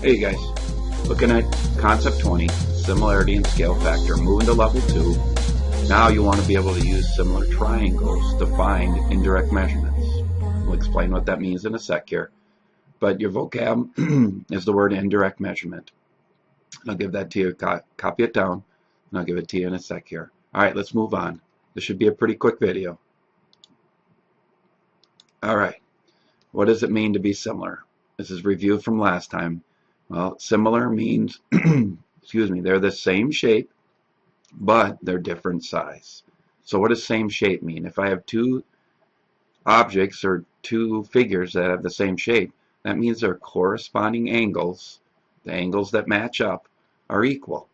Hey guys, looking at concept 20, similarity and scale factor, moving to level 2. Now you want to be able to use similar triangles to find indirect measurements. We'll explain what that means in a sec here. But your vocab is the word indirect measurement. I'll give that to you, copy it down, and I'll give it to you in a sec here. Alright, let's move on. This should be a pretty quick video. Alright, what does it mean to be similar? This is review from last time. Well, similar means, excuse me, they're the same shape, but they're different size. So what does same shape mean? If I have two objects or two figures that have the same shape, that means their corresponding angles, the angles that match up, are equal.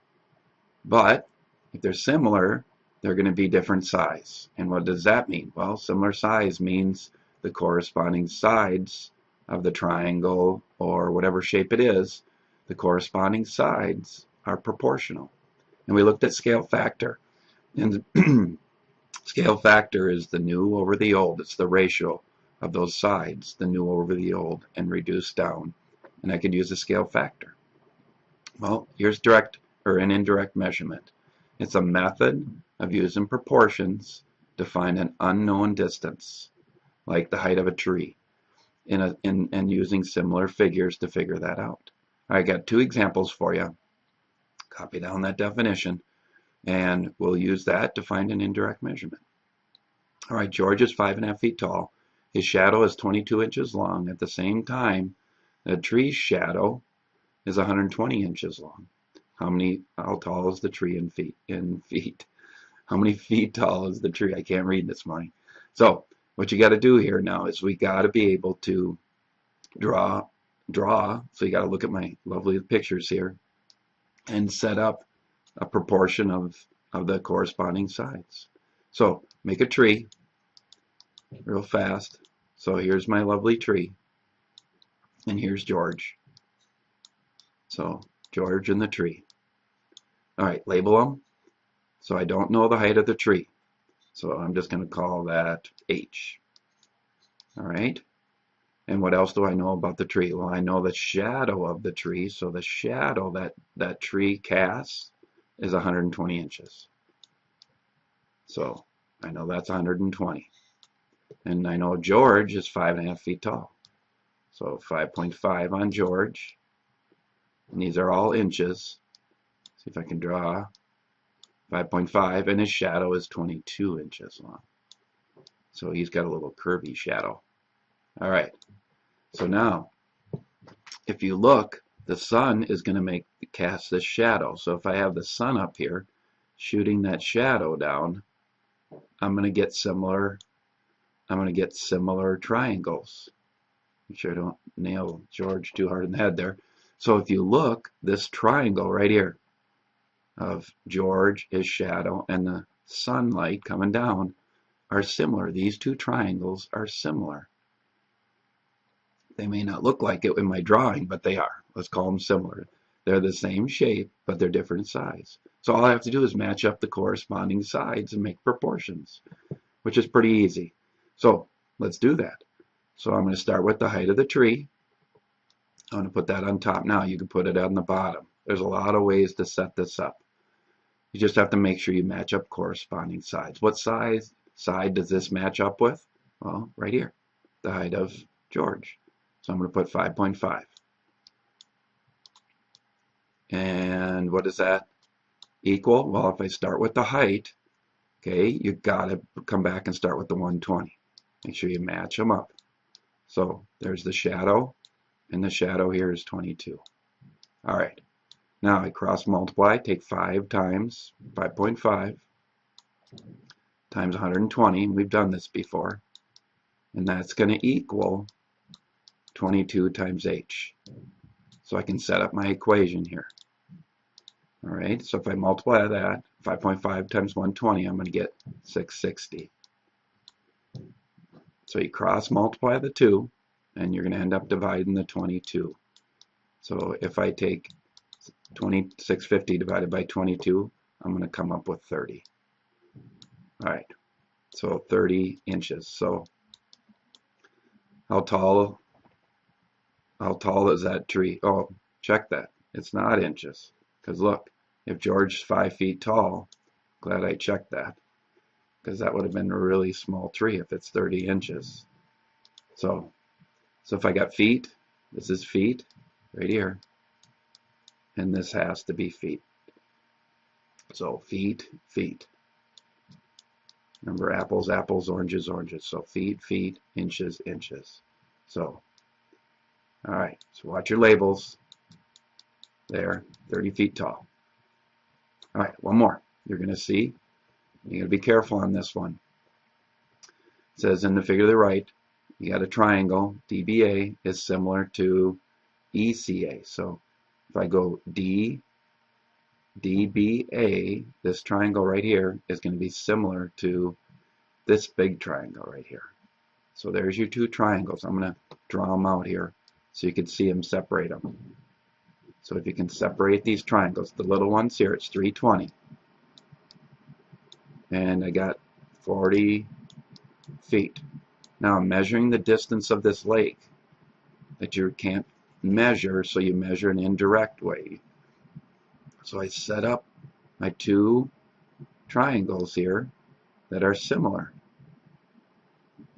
But if they're similar, they're going to be different size. And what does that mean? Well, similar size means the corresponding sides of the triangle or whatever shape it is, the corresponding sides are proportional. And we looked at scale factor. And scale factor is the new over the old. It's the ratio of those sides, the new over the old, and reduced down. And I could use a scale factor. Well, here's direct or an indirect measurement. It's a method of using proportions to find an unknown distance, like the height of a tree, and using similar figures to figure that out. I got two examples for you. Copy down that definition, and we'll use that to find an indirect measurement. All right, George is 5.5 feet tall. His shadow is 22 inches long. At the same time, the tree's shadow is 120 inches long. How tall is the tree in feet? How many feet tall is the tree? I can't read this morning. So what you got to do here now is we got to be able to draw. So you got to look at my lovely pictures here and set up a proportion of the corresponding sides. So make a tree real fast. So here's my lovely tree, and here's George. So George and the tree. All right, label them. So I don't know the height of the tree, so I'm just going to call that H. All right. And what else do I know about the tree? Well, I know the shadow of the tree. So the shadow that tree casts is 120 inches. So I know that's 120. And I know George is 5.5 feet tall. So 5.5 on George. And these are all inches. See if I can draw 5.5. And his shadow is 22 inches long. So he's got a little curvy shadow. All right. So now, if you look, the sun is going to cast this shadow. So if I have the sun up here shooting that shadow down, I'm going to get similar triangles. Make sure I don't nail George too hard in the head there. So if you look, this triangle right here of George, his shadow, and the sunlight coming down are similar. These two triangles are similar. They may not look like it in my drawing, but they are. Let's call them similar. They're the same shape, but they're different size. So all I have to do is match up the corresponding sides and make proportions, which is pretty easy. So let's do that. So I'm going to start with the height of the tree. I'm going to put that on top. Now you can put it on the bottom. There's a lot of ways to set this up. You just have to make sure you match up corresponding sides. What side does this match up with? Well, right here, the height of George. So I'm going to put 5.5. And what does that equal? Well, if I start with the height, okay, you got to come back and start with the 120. Make sure you match them up. So there's the shadow, and the shadow here is 22. All right. Now I cross multiply, take 5 times 5.5 times 120. We've done this before. And that's going to equal 22 times H. So I can set up my equation here. All right, so if I multiply that, 5.5 times 120, I'm going to get 660. So you cross multiply the 2, and you're going to end up dividing the 22. So if I take 650 divided by 22, I'm going to come up with 30. All right, so 30 inches. So how tall is that tree? Oh, check that. It's not inches. Because look, if George's 5 feet tall, glad I checked that. Because that would have been a really small tree if it's 30 inches. So if I got feet, this is feet right here. And this has to be feet. So feet, feet. Remember, apples, apples, oranges, oranges. So feet, feet, inches, inches. So, all right. So watch your labels. There, 30 feet tall. All right, one more. You're going to see. You're going to be careful on this one. It says in the figure to the right, you got a triangle. DBA is similar to ECA. So if I go DBA, this triangle right here is going to be similar to this big triangle right here. So there's your two triangles. I'm going to draw them out here so you can see them, separate them. So if you can separate these triangles, the little ones here, it's 320. And I got 40 feet. Now I'm measuring the distance of this lake that you can't measure, so you measure an indirect way. So I set up my two triangles here that are similar.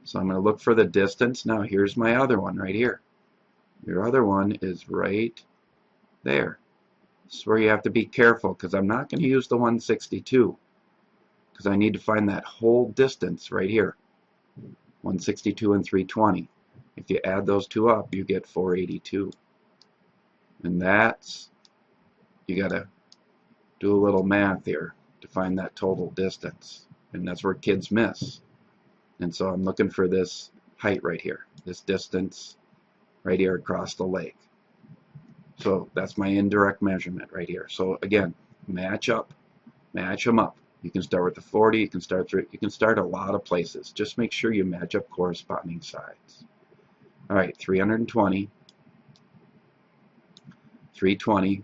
So I'm going to look for the distance. Now here's my other one right here. Your other one is right there. This is where you have to be careful, because I'm not going to use the 162, because I need to find that whole distance right here. 162 and 320. If you add those two up, you get 482. And that's, you got to do a little math here to find that total distance. And that's where kids miss. And so I'm looking for this height right here, this distance right here across the lake. So that's my indirect measurement right here. So again, match them up. You can start with the 40, you can start a lot of places. Just make sure you match up corresponding sides. All right, 320. 320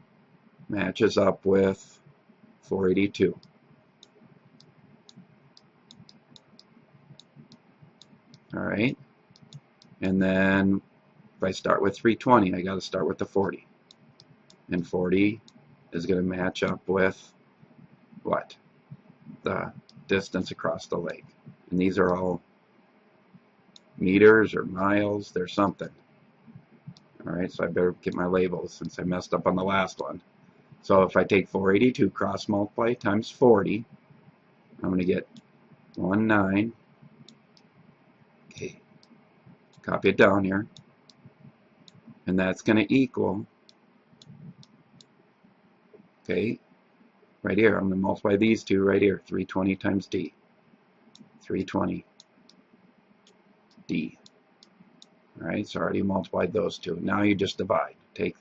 matches up with 482. All right, and then if I start with 320, I got to start with the 40. And 40 is going to match up with what? The distance across the lake. And these are all meters or miles. They're something. All right, so I better get my labels since I messed up on the last one. So if I take 482 cross multiply times 40, I'm going to get 19. Okay, copy it down here. And that's going to equal, okay, right here, I'm going to multiply these two right here, 320 times D. 320 D. All right, so I already multiplied those two. Now you just divide. Take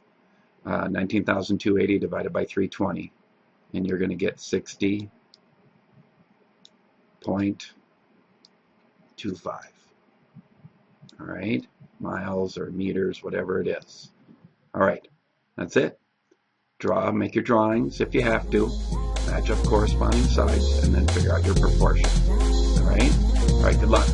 19,280 divided by 320, and you're going to get 60.25. All right, miles or meters, whatever it is. All right, that's it. Make your drawings if you have to. Match up corresponding sides, and then figure out your proportion. All right, good luck.